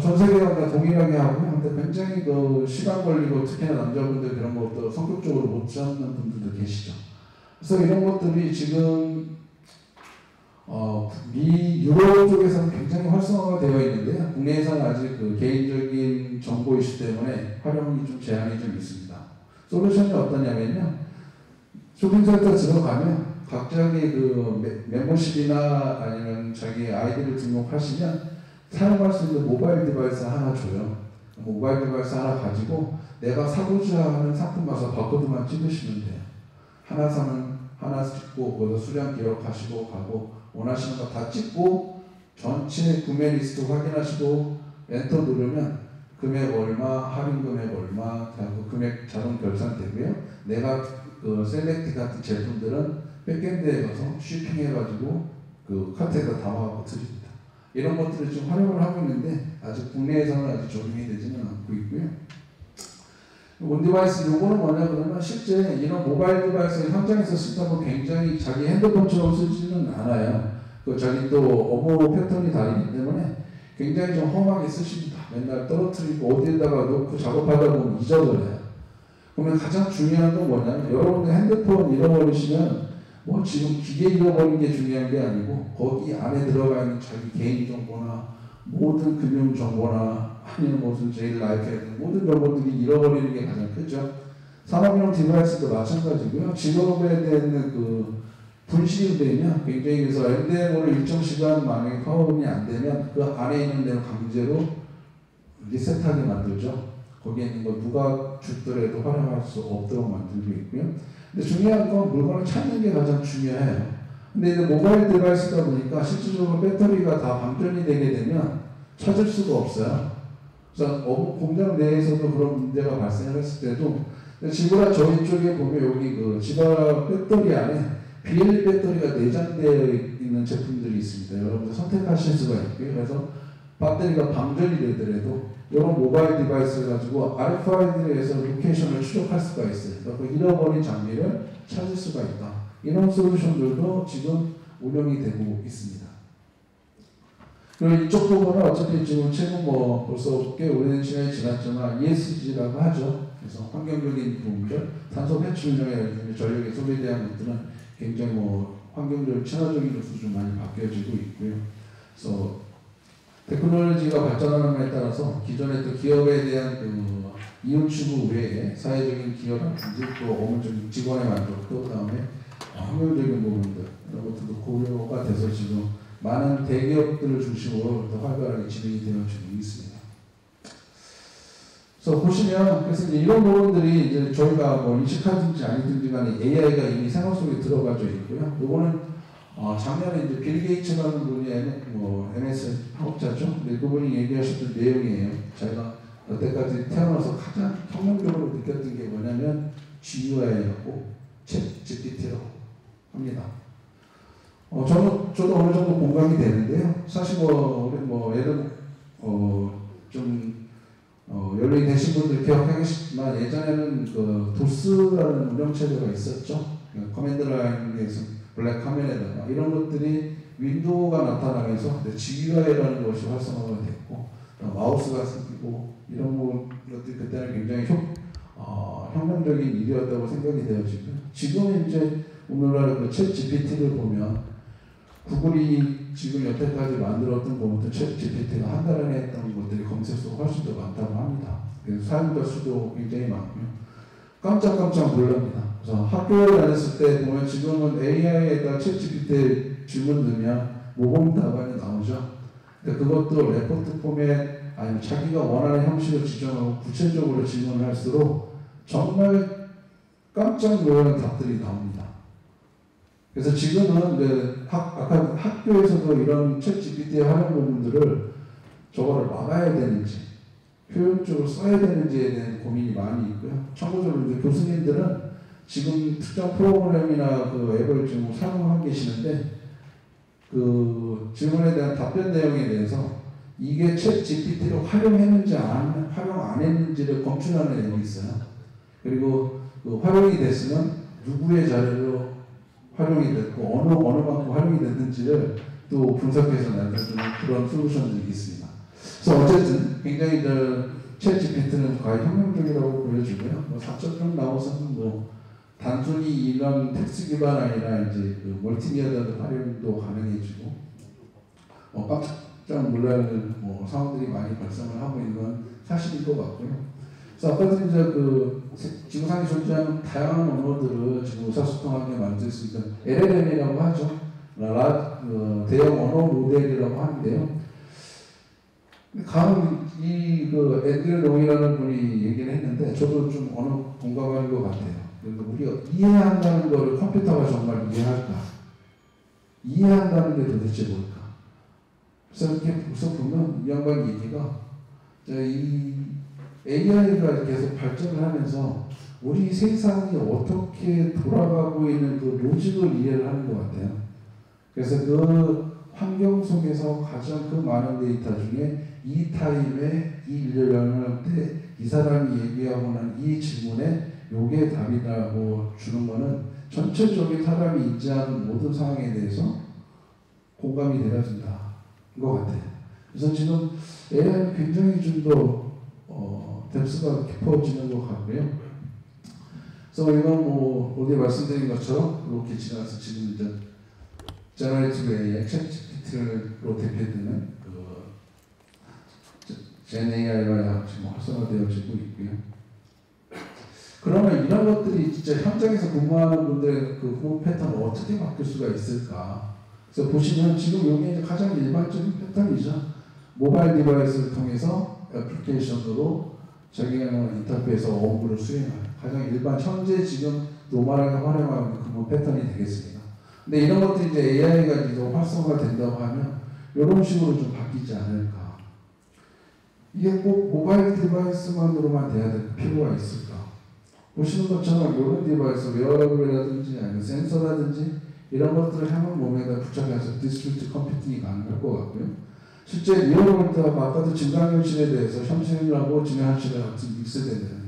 전 세계가 다 동일하게 하고요. 근데 굉장히 시간 걸리고 특히나 남자분들 그런 것도 성격적으로 못 잡는 분들도 계시죠. 그래서 이런 것들이 지금 유럽 쪽에서는 굉장히 활성화가 되어 있는데요. 국내에서는 아직 개인적인 정보 이슈 때문에 활용이 좀 제한이 좀 있습니다. 솔루션이 어떠냐면요. 쇼핑센터 들어가면 각자의 멤버십이나 아니면 자기 아이디를 등록하시면 사용할 수 있는 모바일 디바이스 하나 줘요. 모바일 디바이스 하나 가지고 내가 사고자 하는 상품 가서 바코드만 찍으시면 돼요. 하나 사면 하나 찍고 거기서 수량 기록하시고 가고 원하시는 거 다 찍고 전체 구매 리스트 확인하시고 엔터 누르면 금액 얼마, 할인 금액 얼마, 금액 자동 결산되고요. 내가 셀렉트 같은 제품들은 백엔드에 가서 쉬핑해가지고 카트에다 담아갖고 드립니다. 이런 것들을 좀 활용을 하고 있는데 아직 국내에서는 아직 적용이 되지는 않고 있고요. 온디바이스 요거는 뭐냐 그러면 실제 이런 모바일 디바이스를 현장에서 쓰다 보면 굉장히 자기 핸드폰처럼 쓰지는 않아요. 자기 또 업무 패턴이 다르기 때문에 굉장히 좀 험하게 쓰십니다. 맨날 떨어뜨리고 어디에다가 놓고 작업하다 보면 잊어버려요. 그러면 가장 중요한 건 뭐냐면 여러분들 핸드폰 잃어버리시면 지금 기계 잃어버린 게 중요한 게 아니고 거기 안에 들어가 있는 자기 개인 정보나 모든 금융 정보나 아니면 무슨 제일 라이프에 모든 정보들이 잃어버리는 게 가장 크죠. 산업용 디바이스도 마찬가지고요. 직업에 대한 분실이 되면 굉장히 그래서 MDM으로 일정 시간 만약에 파업이 안 되면 그 안에 있는 데는 강제로 리셋하게 만들죠. 거기에 있는 거 누가 죽더라도 활용할 수 없도록 만들고 있고요. 근데 중요한 건 물건을 찾는 게 가장 중요해요. 근데 이제 모바일 디바이스다 보니까 실질적으로 배터리가 다 방전이 되게 되면 찾을 수가 없어요. 그래서 공장 내에서도 그런 문제가 발생했을 때도 지구라 저희 쪽에 보면 여기 그 지바 배터리 안에 BL 배터리가 내장되어 있는 제품들이 있습니다. 여러분들 선택하실 수가 있고요. 그래서 배터리가 방전이 되더라도 이런 모바일 디바이스를 가지고 RFID에서 로케이션을 추적할 수가 있어요. 그래서 잃어버린 장비를 찾을 수가 있다. 이런 솔루션들도 지금 운영이 되고 있습니다. 그리고 이쪽 부분은 어차피 지금 최근 뭐 벌써 꽤 오랜 시간이 지났지만 ESG라고 하죠. 그래서 환경적인 부분들, 탄소 배출량이라든지 전력에 소비대한 것들은 굉장히 뭐 환경적 친화적인 수준 많이 바뀌어지고 있고요. 그래서 테크놀로지가 발전하는 데 따라서 기존의 또 기업에 대한 그 이윤 추구 외에 사회적인 기여라든지 또 업무적인 직원의 만족도, 그다음에 환경적인 부분들 이런 것들도 고려가 돼서 지금 많은 대기업들을 중심으로 더 활발하게 진행이 되어지고 있습니다. 그래서 보시면 그래서 이제 이런 부분들이 이제 저희가 뭐 인식하든지 아니든지 간에 AI가 이미 생활 속에 들어가져 있고요. 요거는 작년에 이제 빌 게이츠라는 분이 MS 창업자죠. 근데 그분이 얘기하셨던 내용이에요. 자기가 여태까지 태어나서 가장 혁명적으로 느꼈던 게 뭐냐면 GUI라고 챗 GPT라고 합니다. 저도 어느 정도 공감이 되는데요. 사실 예를 연령이 되신 분들 기억하겠지만 예전에는 그 도스라는 운영체제가 있었죠. 커맨드 라인에서 블랙 화면에다가 이런 것들이 윈도우가 나타나면서 GUI라는 것이 활성화가 됐고 마우스가 생기고 이런 것들이 그때는 굉장히 혁명적인 일이었다고 생각이 되어지고요. 지금 이제 오늘날 그 챗 GPT를 보면 구글이 지금 여태까지 만들었던 것부터 챗 GPT가 한 달 안에 했던 것들이 검색수가 훨씬 더 많다고 합니다. 그래서 사용자 수도 굉장히 많고요. 깜짝깜짝 놀랍니다. 그래서 학교에 다녔을 때 보면 지금은 AI에다 챗 GPT에 질문 넣으면 모범 답안이 나오죠. 근데 그것도 레포트 포맷 아니면 자기가 원하는 형식을 지정하고 구체적으로 질문을 할수록 정말 깜짝 놀라는 답들이 나옵니다. 그래서 지금은 아까 학교에서도 이런 챗 GPT의 활용 부분들을 저거를 막아야 되는지 효율적으로 써야 되는지에 대한 고민이 많이 있고요. 참고적으로 이제 교수님들은 지금 특정 프로그램이나 그 앱을 지금 사용하고 계시는데 그 질문에 대한 답변 내용에 대해서 이게 챗 GPT를 활용했는지 활용 안 했는지를 검출하는 앱이 있어요. 그리고 그 활용이 됐으면 누구의 자료로 활용이 됐고 어느 만큼 활용이 됐는지를 또 분석해서 나타내는 그런 솔루션들이 있습니다. 그래서 어쨌든 굉장히 챗 GPT는 과연 혁명적이라고 보여지고요. 4.0 나와서는 단순히 이런 텍스트 기반 아니라 이제 그 멀티미디어도 활용도 가능해지고 깜짝 놀라는 상황들이 많이 발생을 하고 있는 건 사실인 것 같고요. 그래서 아까도 이제 그 지구상에 존재하는 다양한 언어들을 지금 의사소통하게 만들 수 있는 LLM이라고 하죠. 대형 언어 모델이라고 하는데요. 그 앤드류 롱이라는 분이 얘기를 했는데 저도 좀 어느 공감하는 것 같아요. 그러니까 우리가 이해한다는 것을 컴퓨터가 정말 이해할까? 이해한다는 게 도대체 뭘까? 그래서 이렇게 보면 이 양반 얘기가 이 AI가 계속 발전을 하면서 우리 세상이 어떻게 돌아가고 있는 그 로직을 이해를 하는 것 같아요. 그래서 그 환경 속에서 가장 그 많은 데이터 중에 이 타임에 이 인류를 할 때 이 사람이 얘기하고 난 이 질문에 요게 답이라고 주는 거는 전체적인 사람이 인지하는 모든 상황에 대해서 공감이 되어진다. 것 같아요. 그래서 지금 AI는 굉장히 좀 더 뎁스가 깊어지는 것 같고요. 그래서 이건 어제 말씀드린 것처럼 이렇게 지나서 지금 이제 제너레이티브 AI, 챗 GPT로 대표되는 젠 AI가 지금 활성화되어지고 있고요. 그러면 이런 것들이 진짜 현장에서 근무하는 분들의 그 근무 패턴을 어떻게 바뀔 수가 있을까? 그래서 보시면 지금 여기 이제 가장 일반적인 패턴이죠. 모바일 디바이스를 통해서 애플리케이션으로 자기가 인터페이스에서 업무를 수행하는 가장 일반 현재 지금 노멀하게 활용하고 있는 근무 패턴이 되겠습니다. 근데 이런 것들이 이제 AI가 이제 활성화 된다고 하면 이런 식으로 좀 바뀌지 않을까. 이게 꼭 모바일 디바이스만으로만 돼야 될 필요가 있을까. 보시는 것처럼 이런 디바이스, 웨어러블이라든지 아니면 센서라든지 이런 것들을 향한 몸에다 부착해서 디스트리뷰트 컴퓨팅이 가능할 것 같고요. 실제 리얼월드와 아까도 증강현실에 대해서 현실하고 증강현실을 같이 믹스되는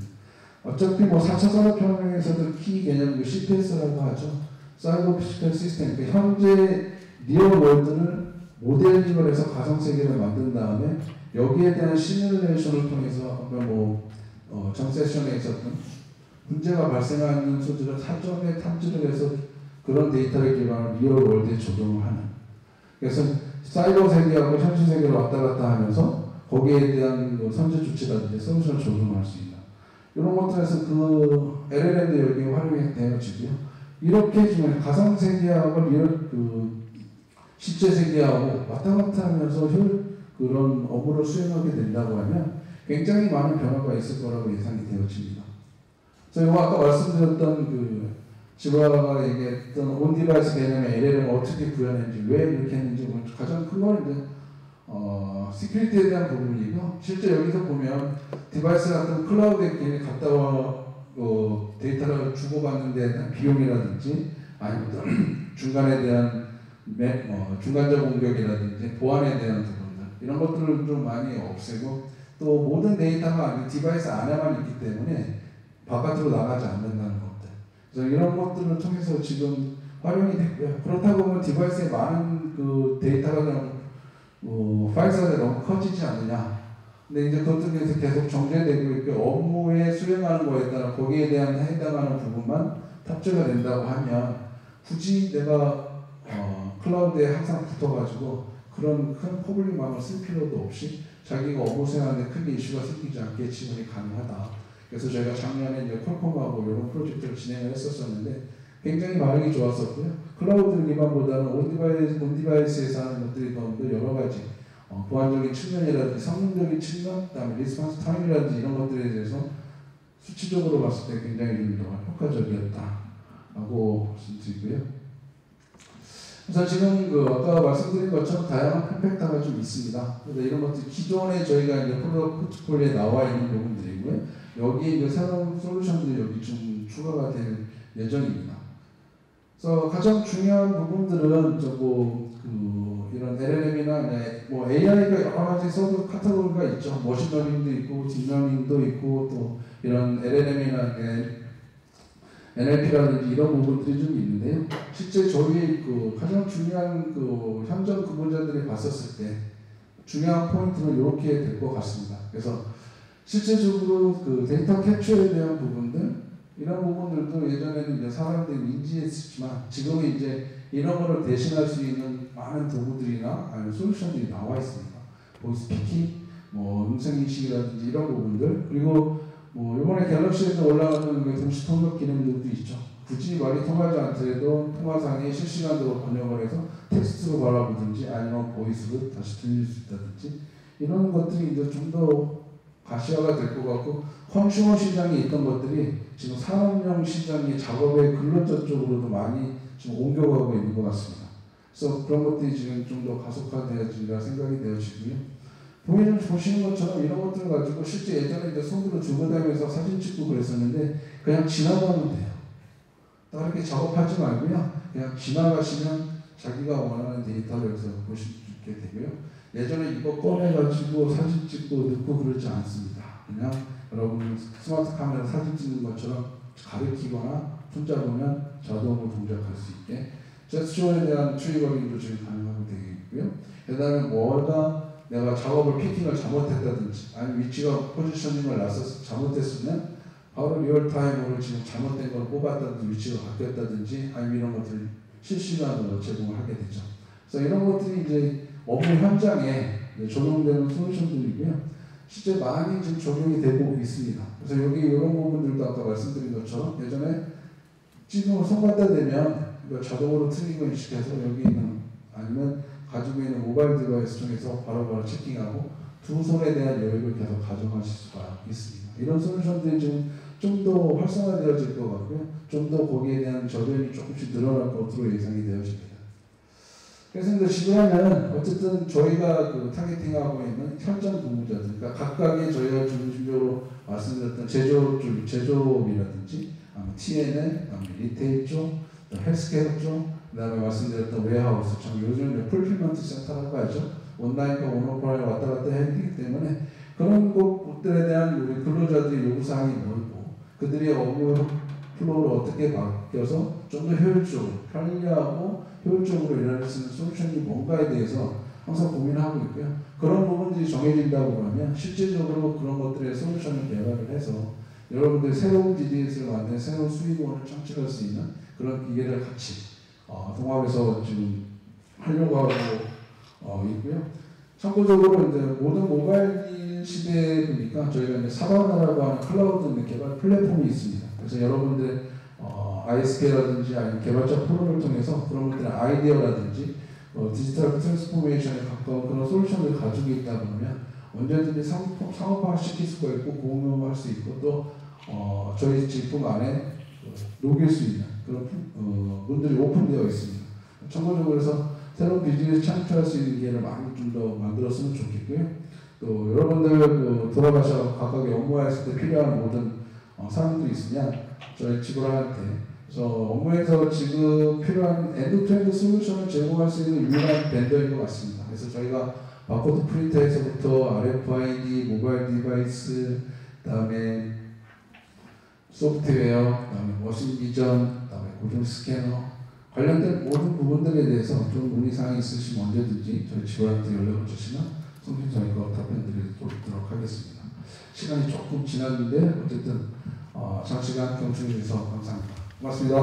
어차피 뭐 4차 산업혁명에서도 키 개념이 CPS라고 하죠. 사이버 피지컬 시스템. 그러니까 현재 리얼월드를 모델링을 해서 가상세계를 만든 다음에 여기에 대한 시뮬레이션을 통해서 아까 전 세션에 있었던 문제가 발생하는 소지를 사전에 탐지를 해서 그런 데이터를 기반으로 리얼월드에 적용을 하는. 그래서 사이버 세계하고 현실 세계를 왔다 갔다 하면서 거기에 대한 선제 조치라든지 솔루션을 적용할 수 있는 이런 것들에서 그 LLM도 여기 활용이 되어지고요. 이렇게 지금 가상 세계하고 리얼 실제 세계하고 왔다 갔다 하면서 그런 업무를 수행하게 된다고 하면 굉장히 많은 변화가 있을 거라고 예상이 되어집니다. 그래서 아까 말씀드렸던 지브라가 얘기했던 온디바이스 개념의 LLM을 어떻게 구현했는지 왜 이렇게 했는지 가장 큰 건 이제 시큐리티에 대한 부분이고 실제 여기서 보면 디바이스 같은 클라우드에 갔다 와 데이터를 주고받는 데 대한 비용이라든지 아니면 중간에 대한 중간적 공격이라든지 보안에 대한 부분들 이런 것들을 좀 많이 없애고 또 모든 데이터가 디바이스 안에만 있기 때문에 바깥으로 나가지 않는다는 것들. 그래서 이런 것들을 통해서 지금 활용이 됐고요. 그렇다고 보면 디바이스에 많은 데이터가 파일 사이즈가 너무 커지지 않느냐. 근데 이제 그것들에서 계속 정제되고 있고 업무에 수행하는 거에 따라 거기에 대한 해당하는 부분만 탑재가 된다고 하면 굳이 내가 클라우드에 항상 붙어가지고 그런 큰 퍼블릭망을 쓸 필요도 없이 자기가 업무 수행하는데 크게 이슈가 생기지 않게 지원이 가능하다. 그래서 저희가 작년에 이제 퀄컴하고 이런 프로젝트를 진행을 했었었는데 굉장히 반응이 좋았었고요. 클라우드 기반보다는 온디바이스에서 하는 것들이 더 여러 가지 보안적인 측면이라든지 성능적인 측면, 그다음에 리스폰스 타임이라든지 이런 것들에 대해서 수치적으로 봤을 때 굉장히 좀 더 효과적이었다라고 말씀드리고요. 그래서 지금 아까 말씀드린 것처럼 다양한 팩터가 좀 있습니다. 그래서 이런 것들 기존에 저희가 이제 포트폴리오에 나와 있는 부분들이고요. 여기에 이제 새로운 솔루션들이 여기 좀 추가가 될 예정입니다. 그래서 가장 중요한 부분들은 이런 LLM이나 AI가 여러 가지 서브 카테고리가 있죠. 머신러닝도 있고 딥러닝도 있고 또 이런 LLM이나 NLP라든지 이런 부분들이 좀 있는데요. 실제 저희 가장 중요한 현장 근무자들이 봤었을 때 중요한 포인트는 이렇게 될 것 같습니다. 그래서 실제적으로 데이터 캡처에 대한 부분들 이런 부분들도 예전에는 이제 사람들이 인지했지만 지금은 이제 이런 거를 대신할 수 있는 많은 도구들이나 아니면 솔루션들이 나와 있습니다. 보이스 피킹, 음성인식이라든지 이런 부분들 그리고 이번에 갤럭시에서 올라가는 동시 통역 기능들도 있죠. 굳이 말이 통하지 않더라도 통화상에 실시간으로 번역을 해서 텍스트로 바라보든지 아니면 보이스로 다시 들릴 수 있다든지 이런 것들이 이제 좀 더 가시화가 될 것 같고 컨슈머 시장에 있던 것들이 지금 산업용 시장의 작업의 근로자 쪽으로도 많이 지금 옮겨가고 있는 것 같습니다. 그래서 그런 것들이 지금 좀 더 가속화되어진다 생각이 되어지고요. 보시는 것처럼 이런 것들을 가지고 실제 예전에 이제 손으로 들고 다니면서 사진 찍고 그랬었는데 그냥 지나가면 돼요. 다르게 작업하지 말고요. 그냥 지나가시면 자기가 원하는 데이터를 여기서 보실 수 있게 되고요. 예전에 이거 꺼내가지고 사진 찍고 넣고 그러지 않습니다. 그냥 여러분 스마트 카메라 사진 찍는 것처럼 가리키거나 손잡으면 자동으로 동작할 수 있게 제스처에 대한 트리거링도 지금 가능하게 되겠고요. 그 다음에 내가 작업을 피팅을 잘못했다든지 아니면 위치가 포지셔닝을 놨어서 잘못했으면 바로 리얼타임으로 지금 잘못된 걸 뽑았다든지 위치가 바뀌었다든지 아니면 이런 것들을 실시간으로 제공을 하게 되죠. 그래서 이런 것들이 이제 업무 현장에 적용되는 솔루션들이고요. 실제 많이 지금 적용이 되고 있습니다. 그래서 여기 이런 부분들도 아까 말씀드린 것처럼 예전에 지금 손 갖다 대면 이거 자동으로 트리거 인식해서 여기 있는 아니면 가지고 있는 모바일 디바이스 통해서 바로바로 체킹하고 두 손에 대한 여유를 계속 가져가실 수가 있습니다. 이런 솔루션들이 지금 좀 더 활성화되어질 것 같고요. 좀 더 거기에 대한 저변이 조금씩 늘어날 것으로 예상이 되어집니다. 그래서 이제 지금은 어쨌든 저희가 그 타겟팅하고 있는 현장 근무자들, 그러니까 각각의 저희가 중심적으로 말씀드렸던 제조업이라든지 TNL, 리테일 쪽, 헬스케어 쪽, 그다음에 말씀드렸던 웨어하우스, 참 요즘 풀필먼트 센터라고 하죠. 온라인과 온오프라인 왔다 갔다 해야 되기 때문에 그런 것들에 대한 우리 근로자들의 요구사항이 뭐고 그들의 업무 플로우를 어떻게 바뀌어서 좀 더 효율적으로, 편리하고 효율적으로 일할 수 있는 솔루션이 뭔가에 대해서 항상 고민하고 있고요. 그런 부분들이 정해진다고 그러면 실질적으로 그런 것들의 솔루션을 개발을 해서 여러분들 새로운 비즈니스를 만든 새로운 수익원을 창출할 수 있는 그런 기회를 같이 통합해서 지금 하려고 하고 있고요. 참고적으로 이제 모든 모바일 시대에 보니까 저희가 이제 사바나라고 하는 클라우드 개발 플랫폼이 있습니다. 그래서 여러분들 ISK라든지 아니면 개발자 프로를 통해서 그런 것들의 아이디어라든지 디지털 트랜스포메이션에 가까운 그런 솔루션을 가지고 있다 보면 언제든지 상업화 시킬 수가 있고 공유할 수 있고 또 저희 제품 안에 녹일 수 있는 그런 문들이 오픈되어 있습니다. 참고적으로 해서 새로운 비즈니스 창출할 수 있는 기회를 많이 좀 더 만들었으면 좋겠고요. 또 여러분들 돌아가셔서 각각의 업무했을 때 필요한 모든 사항들이 있으면 저희 직원한테 그래서 업무에서 지금 필요한 엔드투엔드 솔루션을 제공할 수 있는 유일한 벤더인 것 같습니다. 그래서 저희가 바코드 프린터에서부터 RFID, 모바일 디바이스, 그다음에 소프트웨어, 그다음에 머신 비전, 그다음에 고정 스캐너 관련된 모든 부분들에 대해서 좀 문의사항이 있으시면 언제든지 저희 직원한테 연락을 주시면 성심성의껏 답변 드리도록 하겠습니다. 시간이 조금 지났는데 어쨌든 장시간 경청해 주셔서 감사합니다. 고맙습니다.